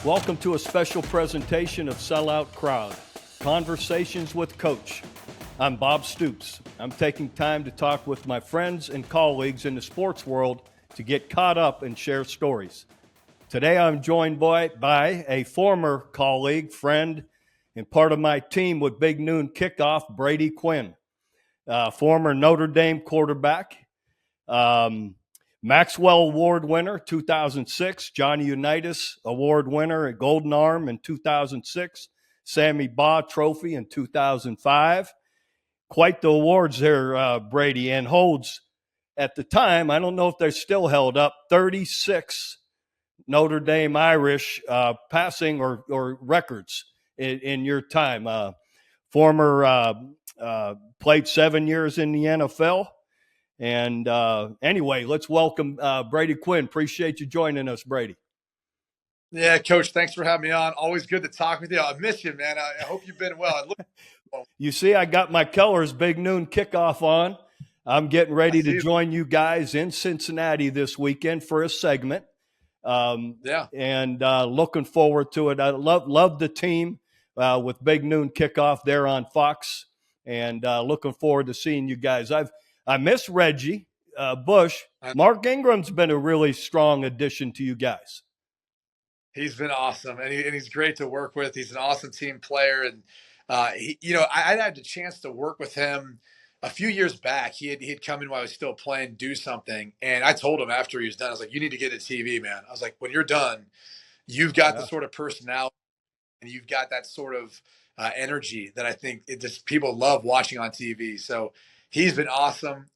Welcome to a special presentation of Sellout Crowd, Conversations with Coach. I'm Bob Stoops. I'm taking time to talk with my friends and colleagues in the sports world to get caught up and share stories. Today I'm joined by a former colleague, friend, and part of my team with Big Noon Kickoff, Brady Quinn, former Notre Dame quarterback, Maxwell Award winner, 2006, Johnny Unitas Award winner at Golden Arm in 2006, Sammy Baugh Trophy in 2005. Quite the awards there, Brady, and holds at the time, I don't know if they're still held up, 36 Notre Dame Irish passing or records in your time. Played 7 years in the NFL. And anyway, let's welcome Brady Quinn. Appreciate you joining us, Brady. Yeah, Coach, thanks for having me on. Always good to talk with you. I miss you, man. I hope you've been well. You see, I got my Keller's Big Noon Kickoff on. I'm getting ready to join you guys in Cincinnati this weekend for a segment. And looking forward to it. I love the team with Big Noon Kickoff there on Fox, and looking forward to seeing you guys. I miss Reggie Bush. Mark Ingram's been a really strong addition to you guys. He's been awesome, and he's great to work with. He's an awesome team player, and I had the chance to work with him a few years back. He'd come in while I was still playing, do something, and I told him after he was done, I was like, "You need to get a TV, man." I was like, "When you're done, you've got the sort of personality, and you've got that sort of energy that I think people love watching on TV." So he's been awesome.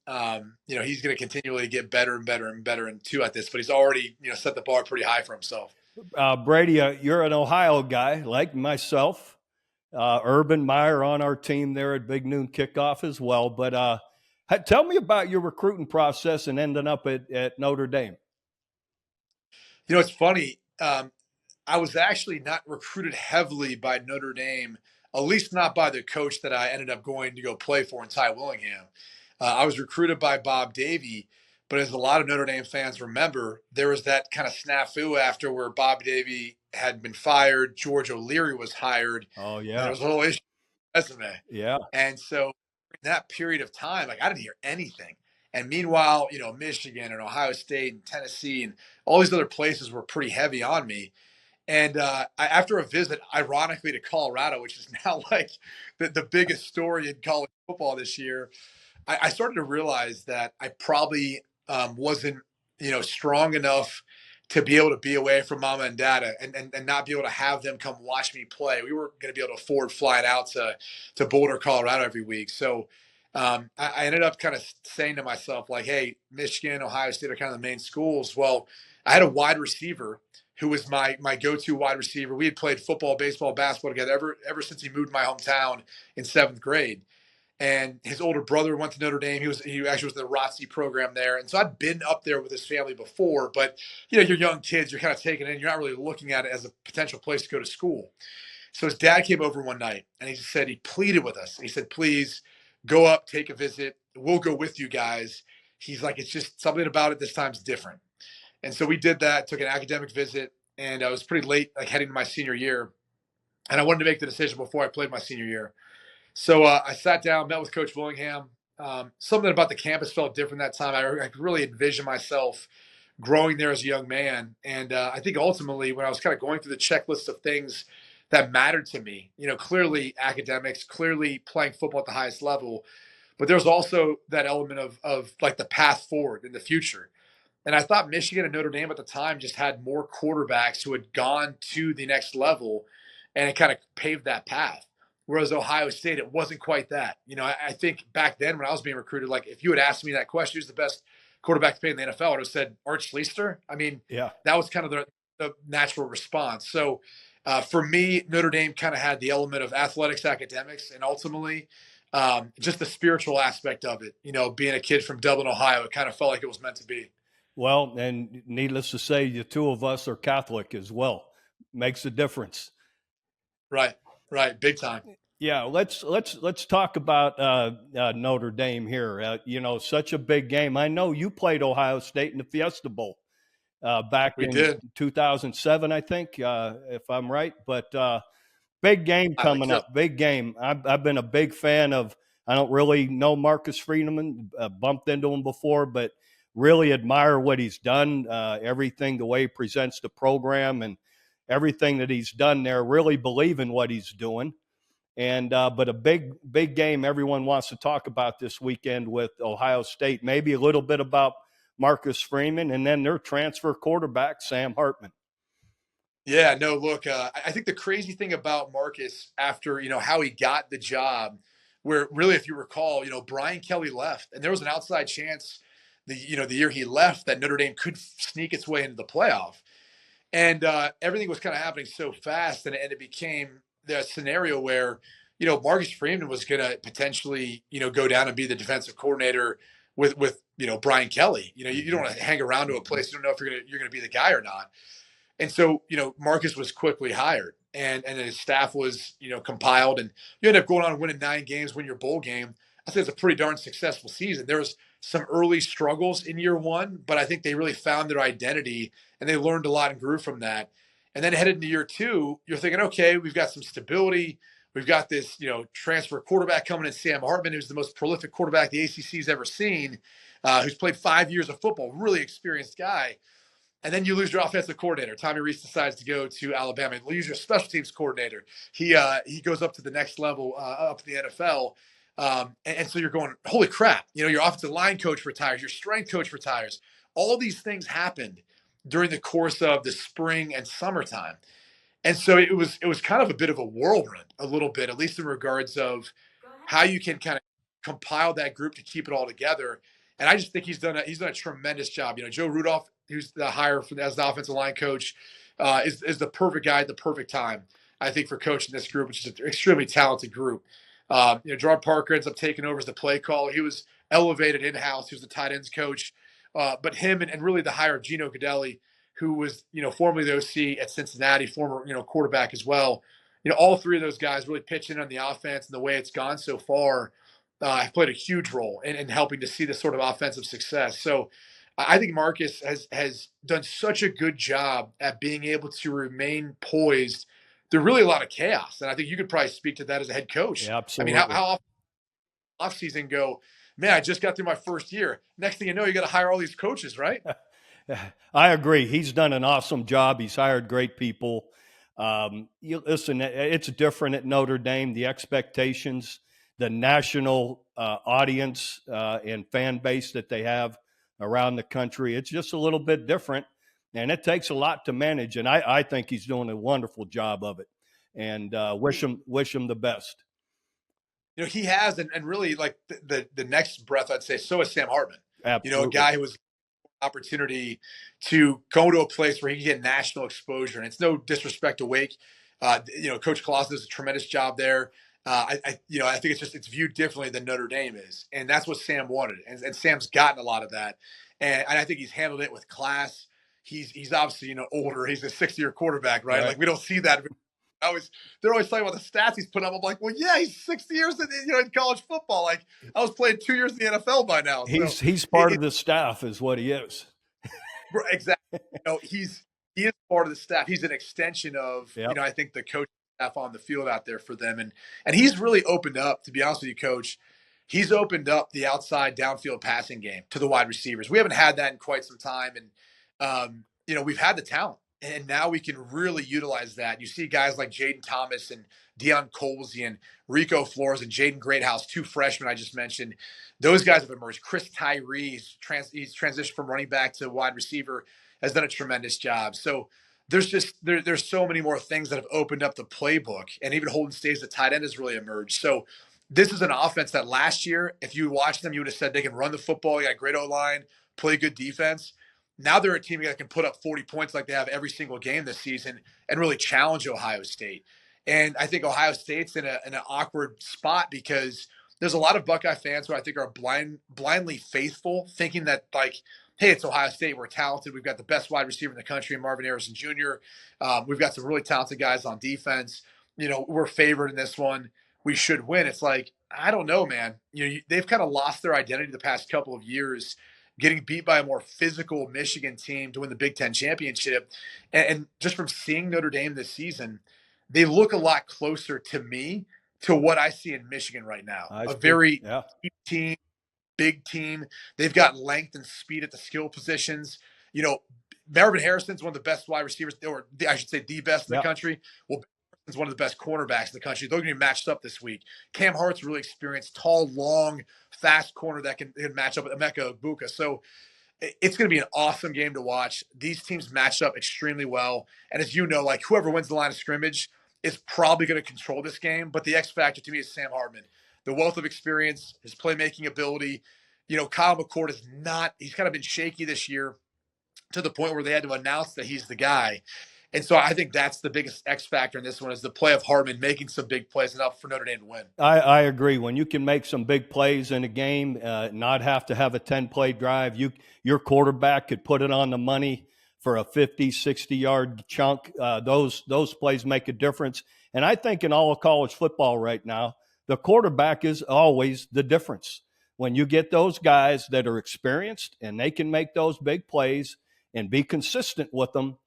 He's going to continually get better and better and better at this, but he's already set the bar pretty high for himself. Brady, you're an Ohio guy like myself. Urban Meyer on our team there at Big Noon Kickoff as well. But tell me about your recruiting process and ending up at Notre Dame. It's funny. I was actually not recruited heavily by Notre Dame, at least not by the coach that I ended up going to go play for in Ty Willingham. I was recruited by Bob Davie, but as a lot of Notre Dame fans remember, there was that kind of snafu after where Bob Davie had been fired, George O'Leary was hired. Oh, yeah. And there was a little issue with the resume. Yeah. And so in that period of time, I didn't hear anything. And meanwhile, Michigan and Ohio State and Tennessee and all these other places were pretty heavy on me. And after a visit, ironically, to Colorado, which is now like the biggest story in college football this year, I started to realize that I probably wasn't, strong enough to be able to be away from mama and dad and not be able to have them come watch me play. We weren't going to be able to afford flying out to Boulder, Colorado every week. So I ended up kind of saying to myself, like, hey, Michigan, Ohio State are kind of the main schools. Well, I had a wide receiver who was my go-to wide receiver. We had played football, baseball, basketball together ever since he moved to my hometown in 7th grade. And his older brother went to Notre Dame. He actually was in the ROTC program there. And so I'd been up there with his family before, but you're young kids, you're kind of taking it in. You're not really looking at it as a potential place to go to school. So his dad came over one night and he said, he pleaded with us. He said, please go up, take a visit. We'll go with you guys. He's like, it's just something about it this time's different. And so we did that, took an academic visit, and I was pretty late, like heading to my senior year. And I wanted to make the decision before I played my senior year. So I sat down, met with Coach Willingham. Something about the campus felt different that time. I could really envision myself growing there as a young man. And I think ultimately when I was kind of going through the checklist of things that mattered to me, clearly academics, clearly playing football at the highest level, but there's also that element of like the path forward in the future. And I thought Michigan and Notre Dame at the time just had more quarterbacks who had gone to the next level, and it kind of paved that path. Whereas Ohio State, it wasn't quite that. I think back then when I was being recruited, like if you had asked me that question, who's the best quarterback to play in the NFL, I would have said Arch Schlichter. I mean, yeah, that was kind of the natural response. So for me, Notre Dame kind of had the element of athletics, academics, and ultimately just the spiritual aspect of it. Being a kid from Dublin, Ohio, it kind of felt like it was meant to be. Well, and needless to say, the two of us are Catholic as well. Makes a difference. Right. Big time. Yeah, let's talk about Notre Dame here. Such a big game. I know you played Ohio State in the Fiesta Bowl. back We in did. 2007, I think, if I'm right. But big game coming up. Big game. I've been a big fan of. I don't really know Marcus Freeman. Bumped into him before, but really admire what he's done. Everything, the way he presents the program, and everything that he's done there. Really believe in what he's doing. And but a big game everyone wants to talk about this weekend with Ohio State. Maybe a little bit about Marcus Freeman, and then their transfer quarterback Sam Hartman. Yeah, no, look, I think the crazy thing about Marcus after, how he got the job, where really, if you recall, Brian Kelly left, and there was an outside chance the year he left that Notre Dame could sneak its way into the playoff. And everything was kind of happening so fast, and it became the scenario where, Marcus Freeman was going to potentially, go down and be the defensive coordinator with Brian Kelly. You don't want to hang around to a place you don't know if you're gonna be the guy or not. And so, Marcus was quickly hired, and his staff was, compiled, and you end up going on and winning 9 games, win your bowl game. I think it's a pretty darn successful season. There was some early struggles in year one, but I think they really found their identity and they learned a lot and grew from that. And then headed into year two, you're thinking, okay, we've got some stability. We've got this, transfer quarterback coming in, Sam Hartman, who's the most prolific quarterback the ACC's ever seen, who's played 5 years of football, really experienced guy. And then you lose your offensive coordinator. Tommy Rees decides to go to Alabama. You lose your special teams coordinator. He goes up to the next level, up to the NFL. And so you're going, holy crap! Your offensive line coach retires. Your strength coach retires. All these things happened during the course of the spring and summertime. And so it was kind of a bit of a whirlwind, a little bit, at least in regards of how you can kind of compile that group to keep it all together. And I just think he's done a tremendous job. Joe Rudolph, who's the hire as the offensive line coach, is the perfect guy at the perfect time, I think, for coaching this group, which is an extremely talented group. Gerard Parker ends up taking over as the play caller. He was elevated in-house. He was the tight ends coach. But him and really the hire of Gino Cadelli, who was, formerly the OC at Cincinnati, former, quarterback as well. All three of those guys really pitch in on the offense, and the way it's gone so far have played a huge role in helping to see this sort of offensive success. So I think Marcus has done such a good job at being able to remain poised through really a lot of chaos. And I think you could probably speak to that as a head coach. Yeah, absolutely. I mean, how often offseason go, man, I just got through my first year. Next thing you know, you got to hire all these coaches, right? I agree. He's done an awesome job. He's hired great people. Listen, it's different at Notre Dame. The expectations, the national audience and fan base that they have around the country, it's just a little bit different. And it takes a lot to manage. And I think he's doing a wonderful job of it. And wish him the best. He has, and really like the next breath, I'd say, so is Sam Hartman. Absolutely. A guy who was opportunity to go to a place where he can get national exposure. And it's no disrespect to Wake. Coach Clausen does a tremendous job there. I think it's viewed differently than Notre Dame is. And that's what Sam wanted. And Sam's gotten a lot of that. And I think he's handled it with class. He's obviously, older. He's a 60-year quarterback, right? Like we don't see that. They're always talking about the stats he's put up. I'm like, well, yeah, he's 60 years in college football. Like I was playing 2 years in the NFL by now. He's part of the staff, is what he is. Exactly. He is part of the staff. He's an extension of I think the coaching staff on the field out there for them, and he's really opened up. To be honest with you, Coach, he's opened up the outside downfield passing game to the wide receivers. We haven't had that in quite some time, and we've had the talent. And now we can really utilize that. You see guys like Jaden Thomas and Deion Colsey and Rico Flores and Jaden Greathouse, 2 freshmen I just mentioned. Those guys have emerged. Chris Tyree, he's transitioned from running back to wide receiver, has done a tremendous job. So there's so many more things that have opened up the playbook. And even Holden Stays, the tight end, has really emerged. So this is an offense that last year, if you watched them, you would have said they can run the football, you got a great O-line, play good defense. Now they're a team that can put up 40 points like they have every single game this season and really challenge Ohio State. And I think Ohio State's in an awkward spot because there's a lot of Buckeye fans who I think are blindly faithful, thinking that, like, hey, it's Ohio State. We're talented. We've got the best wide receiver in the country, Marvin Harrison Jr. We've got some really talented guys on defense. We're favored in this one. We should win. It's like, I don't know, man. They've kind of lost their identity the past couple of years. getting beat by a more physical Michigan team to win the Big Ten championship. And just from seeing Notre Dame this season, they look a lot closer to me to what I see in Michigan right now. I A see. very Yeah. deep team, big team. They've got length and speed at the skill positions. You know, Marvin Harrison's one of the best wide receivers, or I should say the best in the country. Well, is one of the best cornerbacks in the country. They're going to be matched up this week. Cam Hart's really experienced, tall, long, fast corner that can match up with Emeka Egbuka. So it's going to be an awesome game to watch. These teams match up extremely well. And as you know, like whoever wins the line of scrimmage is probably going to control this game. But the X factor to me is Sam Hartman. The wealth of experience, his playmaking ability. You know, Kyle McCord is not, he's kind of been shaky this year to the point where they had to announce that he's the guy. And so I think that's the biggest X factor in this one is the play of Hartman making some big plays enough for Notre Dame to win. I agree. When you can make some big plays in a game, not have to have a 10-play drive, your quarterback could put it on the money for a 50, 60-yard chunk. Those plays make a difference. And I think in all of college football right now, the quarterback is always the difference. When you get those guys that are experienced and they can make those big plays and be consistent with them,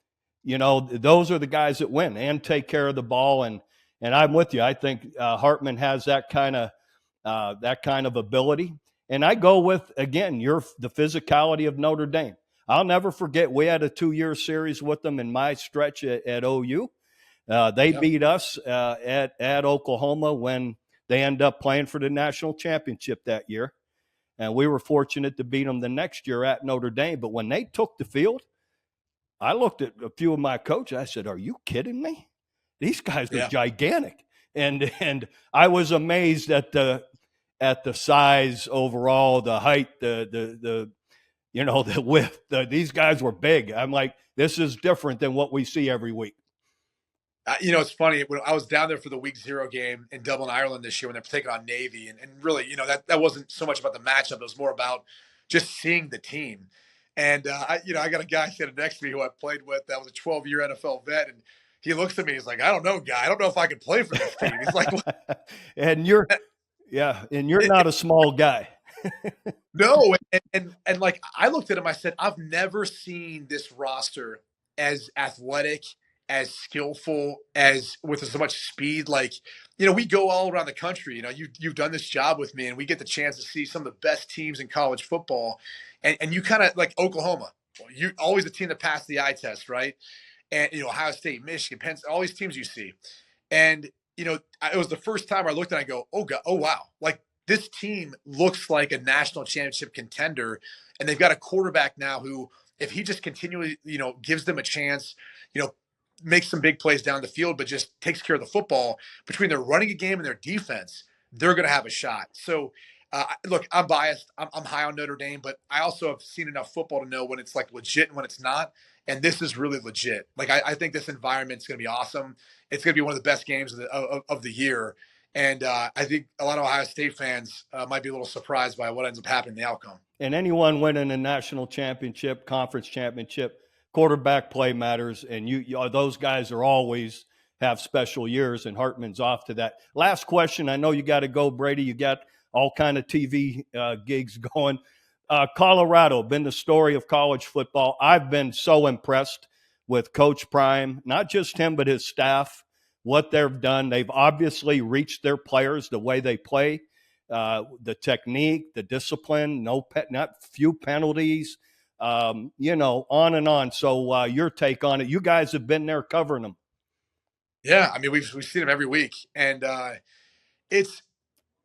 you know, those are the guys that win and take care of the ball. And I'm with you. I think Hartman has that kind of ability. And I go with, again, the physicality of Notre Dame. I'll never forget, we had a 2-year series with them in my stretch at OU. They beat us at Oklahoma when they ended up playing for the national championship that year. And we were fortunate to beat them the next year at Notre Dame. But when they took the field, I looked at a few of my coaches. I said, "Are you kidding me? These guys are gigantic." And I was amazed at the size overall, the height, the the width. These guys were big. I'm like, this is different than what we see every week. You know, it's funny. When I was down there for the Week 0 game in Dublin, Ireland this year when they're taking on Navy, and really, you know, that wasn't so much about the matchup. It was more about just seeing the team. And, I got a guy sitting next to me who I played with that was a 12-year NFL vet, and he looks at me. He's like, I don't know, guy. I don't know if I can play for this team. He's like, and you're not a small guy. No, and like I looked at him, I said, I've never seen this roster as athletic, as skillful, as with so much speed. Like, you know, we go all around the country. You know, you've done this job with me, and we get the chance to see some of the best teams in college football. And you kind of like Oklahoma. You always a team that passed the eye test, right? And Ohio State, Michigan, Penn, all these teams you see. And it was the first time I looked and I go, oh God, oh wow, like this team looks like a national championship contender, and they've got a quarterback now who, if he just continually, gives them a chance, makes some big plays down the field, but just takes care of the football between their running a game and their defense, they're going to have a shot. So, look, I'm biased. I'm high on Notre Dame, but I also have seen enough football to know when it's like legit and when it's not. And this is really legit. Like, I think this environment is going to be awesome. It's going to be one of the best games of the year. And I think a lot of Ohio State fans might be a little surprised by what ends up happening in the outcome. And anyone winning a national championship, conference championship, quarterback play matters. And those guys are always have special years, and Hartman's off to that. Last question. I know you got to go, Brady. You got all kind of TV gigs going. Colorado, been the story of college football. I've been so impressed with Coach Prime, not just him, but his staff, what they've done. They've obviously reached their players, the way they play, the technique, the discipline, not few penalties, on and on. So your take on it. You guys have been there covering them. Yeah, I mean, we've seen them every week. And it's,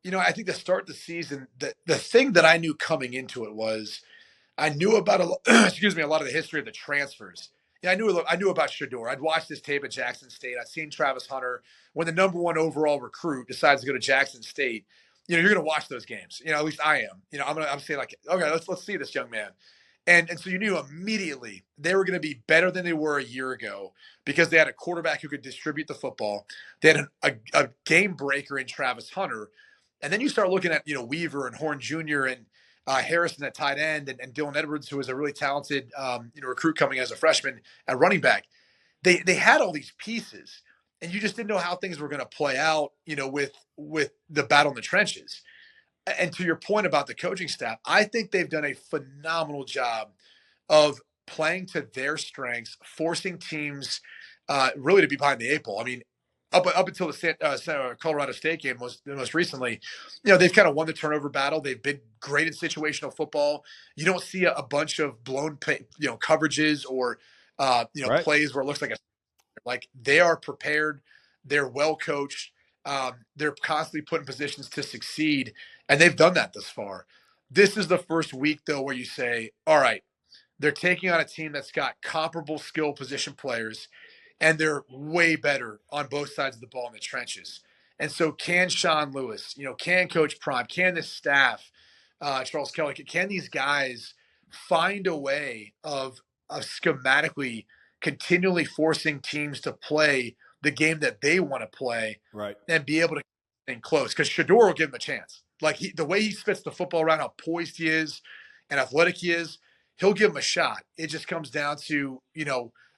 I think to start the season, the thing that I knew coming into it was I knew about a lot of the history of the transfers. Yeah, I knew about Shador. I'd watched this tape at Jackson State. I'd seen Travis Hunter. When the number one overall recruit decides to go to Jackson State, you're going to watch those games. At least I am. I'm saying like, okay, let's see this young man. And so you knew immediately they were going to be better than they were a year ago because they had a quarterback who could distribute the football. They had a game breaker in Travis Hunter. And then you start looking at, Weaver and Horn Jr. and Harrison at tight end and Dylan Edwards, who was a really talented, recruit coming as a freshman at running back. They had all these pieces, and you just didn't know how things were going to play out, with the battle in the trenches. And to your point about the coaching staff, I think they've done a phenomenal job of playing to their strengths, forcing teams really to be behind the 8 ball. I mean, up until the Colorado State game most recently, they've kind of won the turnover battle. They've been great in situational football. You don't see a bunch of blown coverages or right. plays where it looks like they are prepared. They're well coached. They're constantly put in positions to succeed, and they've done that thus far. This is the first week, though, where you say, all right, they're taking on a team that's got comparable skill position players, and they're way better on both sides of the ball in the trenches. And so can Sean Lewis, can Coach Prime, can the staff, Charles Kelly, can these guys find a way of schematically continually forcing teams to play the game that they want to play, right, and be able to get close? Because Shedeur will give him a chance. Like the way he spits the football around, how poised he is and athletic he is, he'll give him a shot. It just comes down to,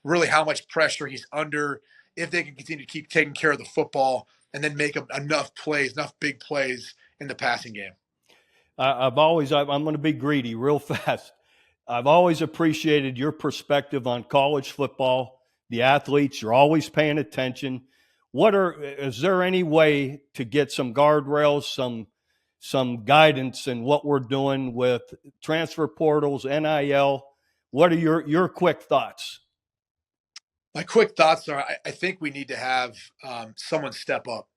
really how much pressure he's under, if they can continue to keep taking care of the football and then make enough big plays in the passing game. I'm going to be greedy real fast. I've always appreciated your perspective on college football. The athletes, you're always paying attention. Is there any way to get some guardrails, some guidance in what we're doing with transfer portals, NIL? What are your quick thoughts? My quick thoughts are, I think we need to have someone step up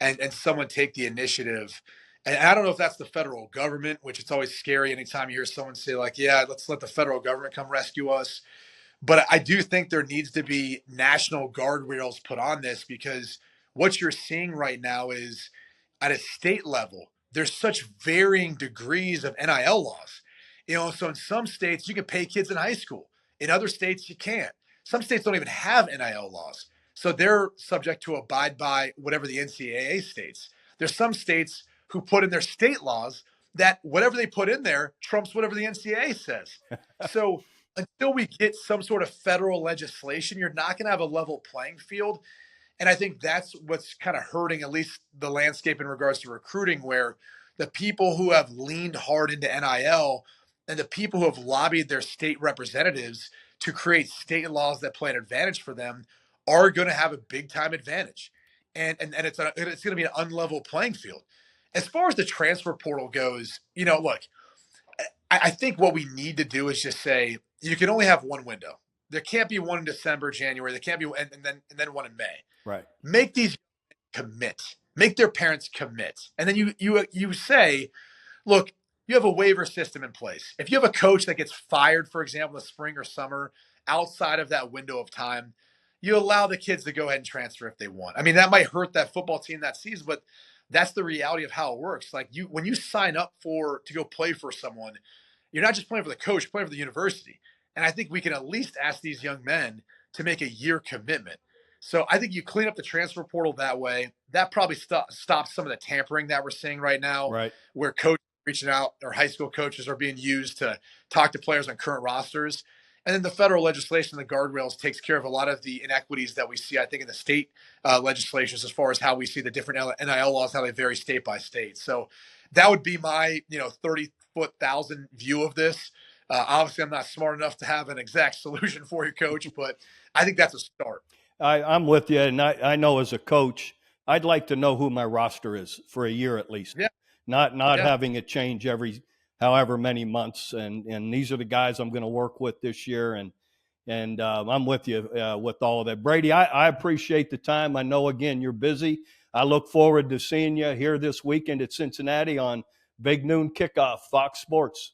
and someone take the initiative. And I don't know if that's the federal government, which it's always scary anytime you hear someone say like, yeah, let's let the federal government come rescue us. But I do think there needs to be national guardrails put on this, because what you're seeing right now is at a state level, there's such varying degrees of NIL laws. So in some states, you can pay kids in high school. In other states, you can't. Some states don't even have NIL laws. So they're subject to abide by whatever the NCAA states. There's some states who put in their state laws that whatever they put in there trumps whatever the NCAA says. So until we get some sort of federal legislation, you're not going to have a level playing field. And I think that's what's kind of hurting at least the landscape in regards to recruiting, where the people who have leaned hard into NIL and the people who have lobbied their state representatives to create state laws that play an advantage for them are going to have a big time advantage. And it's going to be an unlevel playing field. As far as the transfer portal goes, look, I think what we need to do is just say you can only have one window. There can't be one in December, January. There can't be, and then one in May. Right. Make these commit. Make their parents commit, and then you say, look, you have a waiver system in place. If you have a coach that gets fired, for example, in the spring or summer, outside of that window of time, you allow the kids to go ahead and transfer if they want. I mean, that might hurt that football team that season, but that's the reality of how it works. Like when you sign up to go play for someone, you're not just playing for the coach, you're playing for the university. And I think we can at least ask these young men to make a year commitment. So I think you clean up the transfer portal that way. That probably stops some of the tampering that we're seeing right now, right, where coaches reaching out or high school coaches are being used to talk to players on current rosters. And then the federal legislation, the guardrails, takes care of a lot of the inequities that we see, I think, in the state legislations as far as how we see the different NIL laws, how they vary state by state. So that would be my 30,000 view of this. Obviously, I'm not smart enough to have an exact solution for you, Coach, but I think that's a start. I'm with you, and I know as a coach, I'd like to know who my roster is for a year at least. Yeah. Not having it change every however many months, and these are the guys I'm going to work with this year, and I'm with you with all of that. Brady, I appreciate the time. I know, again, you're busy. I look forward to seeing you here this weekend at Cincinnati on Big Noon Kickoff, Fox Sports.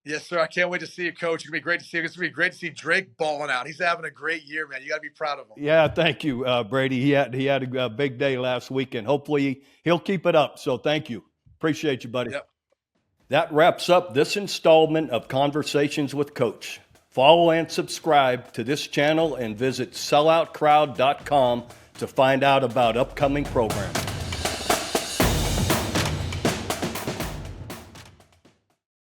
Yes, sir. I can't wait to see you, Coach. It's going to be great to see you. It's going to be great to see Drake balling out. He's having a great year, man. You got to be proud of him. Yeah, thank you, Brady. He had a big day last weekend. Hopefully he'll keep it up. So thank you. Appreciate you, buddy. Yep. That wraps up this installment of Conversations with Coach. Follow and subscribe to this channel and visit selloutcrowd.com to find out about upcoming programs.